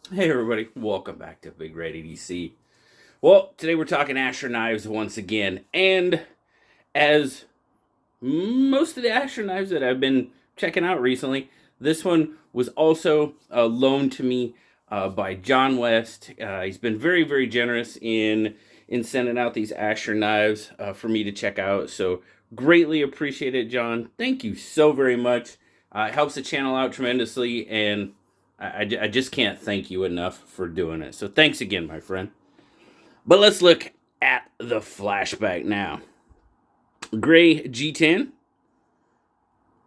Hey everybody, welcome back to BigRedEDC. Well, today we're talking Asher knives once again, and as most of the Asher knives that I've been checking out recently, this one was also loaned to me by John West. He's been very generous in sending out these Asher knives for me to check out. So greatly appreciate it, John. Thank you so very much. It helps the channel out tremendously, and I just can't thank you enough for doing it. So thanks again, my friend. But let's look at the flashback now. Gray G10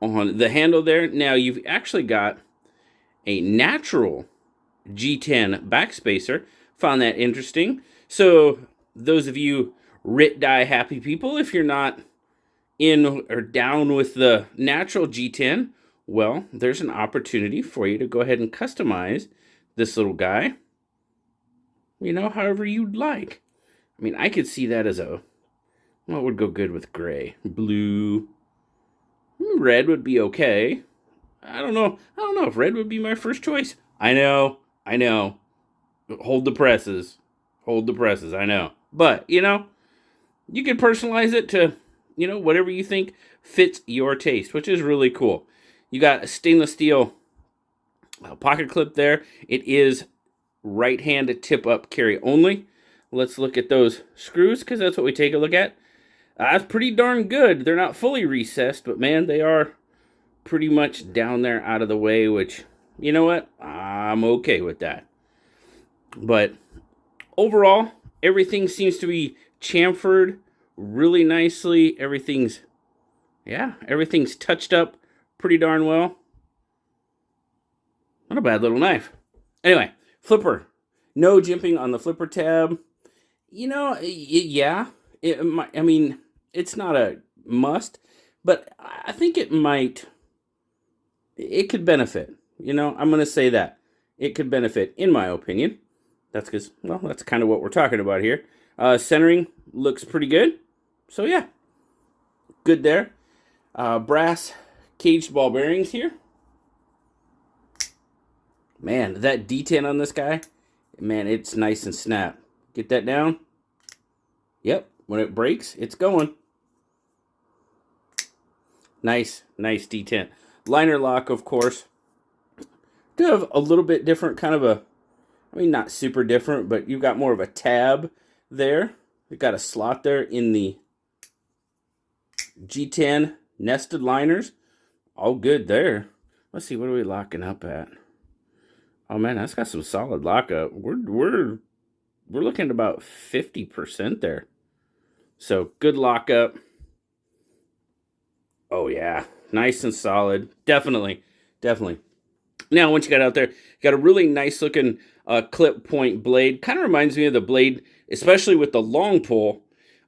on the handle there. Now you've actually got a natural G10 backspacer. Found that interesting. So those of you Rit Die happy people, if you're not in or down with the natural G10, well, there's an opportunity for you to go ahead and customize this little guy, however you'd like. I mean, I could see that as what would go good with gray? Blue, red would be okay. I don't know. I don't know if red would be my first choice. I know. I know. Hold the presses. Hold the presses. I know. But, you can personalize it to, whatever you think fits your taste, which is really cool. You got a stainless steel pocket clip there. It is right hand tip up carry only. Let's look at those screws because that's what we take a look at. That's pretty darn good. They're not fully recessed, but man, they are pretty much down there out of the way, which, you know what? I'm okay with that. But overall, everything seems to be chamfered really nicely. Everything's touched up pretty darn well. Not a bad little knife. Anyway, flipper. No jimping on the flipper tab. Yeah. It's not a must, but I think it might. It could benefit. I'm going to say that. It could benefit, in my opinion. That's because, well, that's kind of what we're talking about here. Centering looks pretty good. So, yeah. Good there. Brass caged ball bearings here. Man, that D10 on this guy, man, it's nice and snap. Get that down. Yep, when it breaks, it's going. Nice D10. Liner lock, of course. Do have a little bit different kind of not super different, but you've got more of a tab there. You've got a slot there in the G10 nested liners. All good there. Let's see, what are we locking up at? Oh man, that's got some solid lockup. We're looking at about 50% there. So good lockup. Oh yeah, nice and solid. Definitely. Now, once you got out there, you got a really nice looking clip point blade. Kind of reminds me of the blade, especially with the long pull,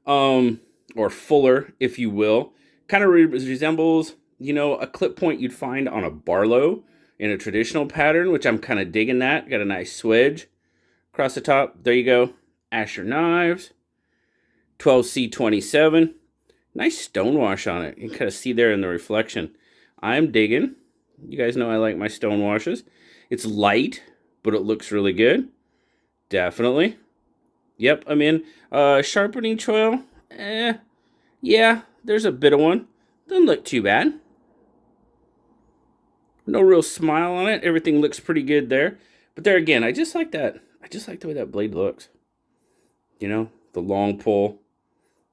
or fuller, if you will. Kind of resembles, a clip point you'd find on a Barlow in a traditional pattern, which I'm kind of digging that. Got a nice swedge across the top. There you go. Asher knives. 12C27. Nice stonewash on it. You can kind of see there in the reflection. I'm digging. You guys know I like my stonewashes. It's light, but it looks really good. Definitely. Yep, I'm in. Sharpening choil. Yeah, there's a bit of one. Doesn't look too bad. No real smile on it. Everything looks pretty good there. But there again, I just like that. I just like the way that blade looks. The long pull.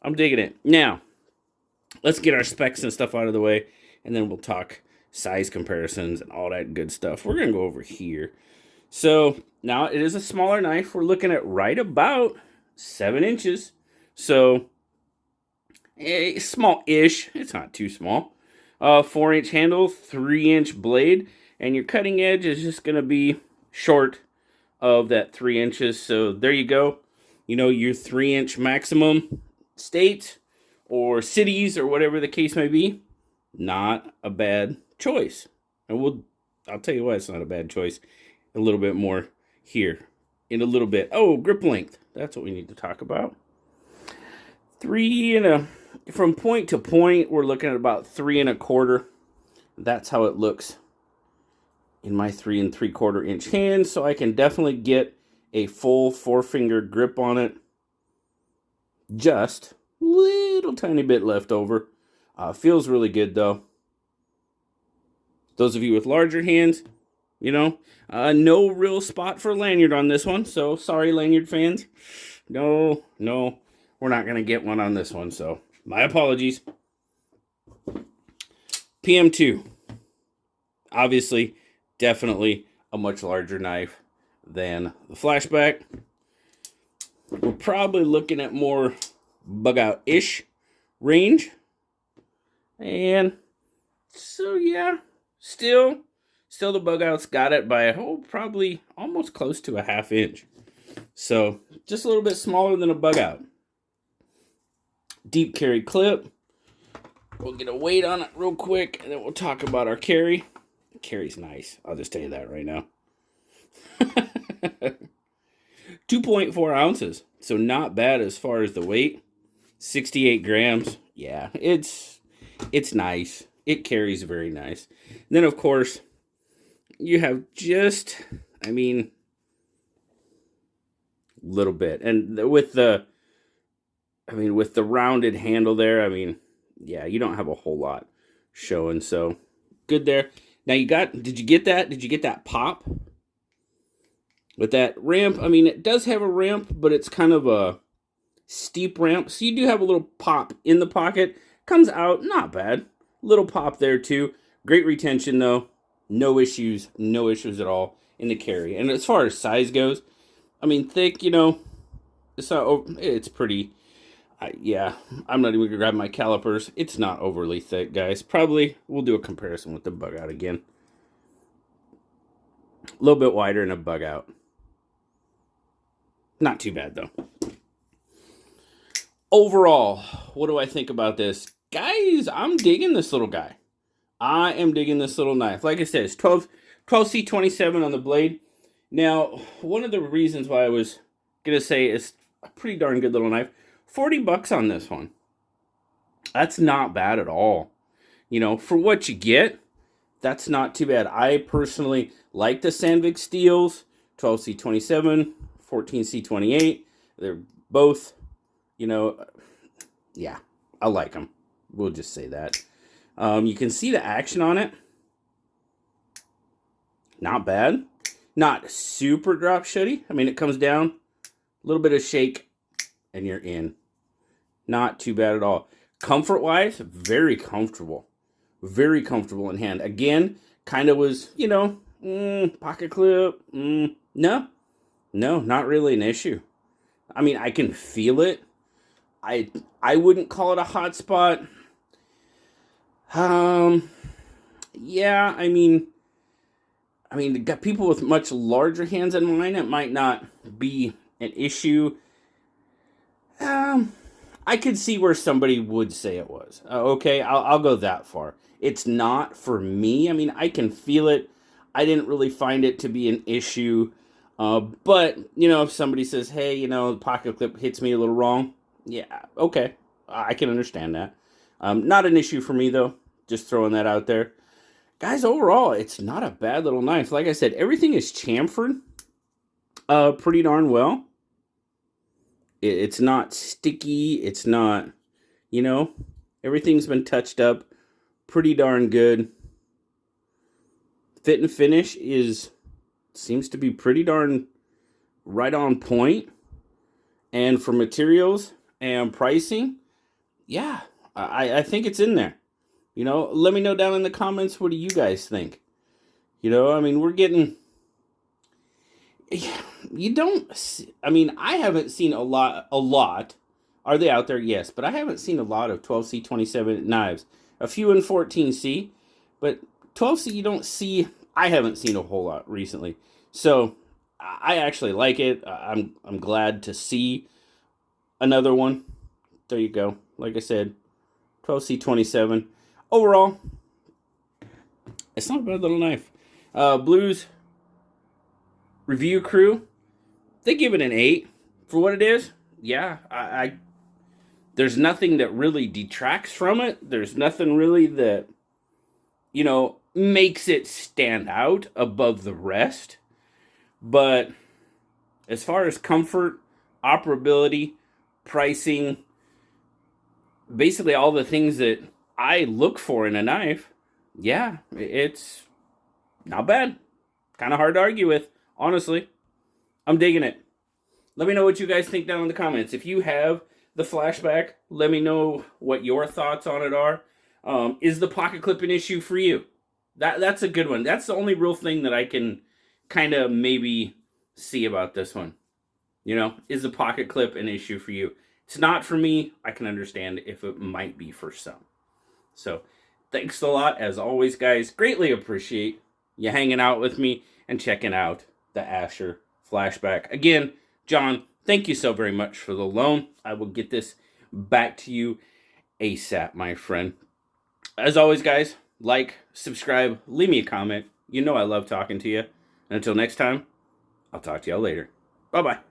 I'm digging it. Now, let's get our specs and stuff out of the way, and then we'll talk size comparisons and all that good stuff. We're going to go over here. So, now it is a smaller knife. We're looking at right about 7 inches. So, small-ish. It's not too small. 4-inch handle, 3-inch blade, and your cutting edge is just going to be short of that 3 inches. So, there you go. Your 3-inch maximum states or cities or whatever the case may be, not a bad choice. And I'll tell you why it's not a bad choice a little bit more here in a little bit. Oh, grip length. That's what we need to talk about. From point to point, we're looking at about 3 1/4. That's how it looks in my 3 3/4 inch hand, so I can definitely get a full 4-finger grip on it. Just a little tiny bit left over. Feels really good though. Those of you with larger hands, no real spot for lanyard on this one. So sorry, lanyard fans. No, we're not going to get one on this one. So my apologies. PM2. Obviously, definitely a much larger knife than the Flashback. We're probably looking at more bug out-ish range. And so, yeah, still the bug out's got it by, probably almost close to a 1/2 inch. So, just a little bit smaller than a bug out. Deep carry clip. We'll get a weight on it real quick, and then we'll talk about our carry. The carry's nice. I'll just tell you that right now. 2.4 ounces. So not bad as far as the weight. 68 grams. Yeah, it's nice. It carries very nice. And then, of course, you have just, little bit. And with the rounded handle there, yeah, you don't have a whole lot showing. So good there. Now did you get that? Did you get that pop? With that ramp, it does have a ramp, but it's kind of a steep ramp. So you do have a little pop in the pocket. Comes out, not bad. Little pop there too. Great retention though. No issues at all in the carry. And as far as size goes, thick, it's pretty. Yeah, I'm not even going to grab my calipers. It's not overly thick, guys. Probably we'll do a comparison with the bug out again. A little bit wider than a bug out. Not too bad, though. Overall, what do I think about this? Guys, I'm digging this little guy. I am digging this little knife. Like I said, it's 12C27 on the blade. Now, one of the reasons why I was going to say it's a pretty darn good little knife, $40 on this one. That's not bad at all. For what you get, that's not too bad. I personally like the Sandvik steels, 12C27, 14C28. They're both, yeah, I like them. We'll just say that. You can see the action on it. Not bad. Not super drop shitty. It comes down, a little bit of shake, and you're in. Not too bad at all. Comfort-wise, very comfortable. Very comfortable in hand. Again, kind of was, pocket clip. No, not really an issue. I can feel it. I wouldn't call it a hot spot. Yeah, got people with much larger hands than mine, it might not be an issue. I could see where somebody would say it was. Okay, I'll go that far. It's not for me. I can feel it. I didn't really find it to be an issue. But, if somebody says, hey, the pocket clip hits me a little wrong. Yeah, okay. I can understand that. Not an issue for me, though. Just throwing that out there. Guys, overall, it's not a bad little knife. Like I said, everything is chamfered pretty darn well. It's not sticky. It's not, everything's been touched up pretty darn good. Fit and finish seems to be pretty darn right on point. And for materials and pricing, yeah, I think it's in there. Let me know down in the comments, what do you guys think? We're getting... You don't... I haven't seen a lot. Are they out there? Yes, but I haven't seen a lot of 12C27 knives. A few in 14C, but 12C you don't see... I haven't seen a whole lot recently. So, I actually like it. I'm glad to see another one. There you go. Like I said, 12C27. Overall, it's not a bad little knife. Blues review crew, they give it an 8 for what it is. Yeah, I there's nothing that really detracts from it. There's nothing really that makes it stand out above the rest. But as far as comfort, operability, pricing, basically all the things that I look for in a knife, yeah, it's not bad. Kind of hard to argue with, honestly. I'm digging it. Let me know what you guys think down in the comments. If you have the Flashback, let me know what your thoughts on it are. Is the pocket clip an issue for you? That's a good one. That's the only real thing that I can kind of maybe see about this one. You know, is the pocket clip an issue for you? It's not for me. I can understand if it might be for some. So, thanks a lot, as always, guys. Greatly appreciate you hanging out with me and checking out the Asher Flashback. Again, John, thank you so very much for the loan. I will get this back to you ASAP, my friend. As always, guys, like, subscribe, leave me a comment. You know I love talking to you. And until next time, I'll talk to y'all later. Bye-bye.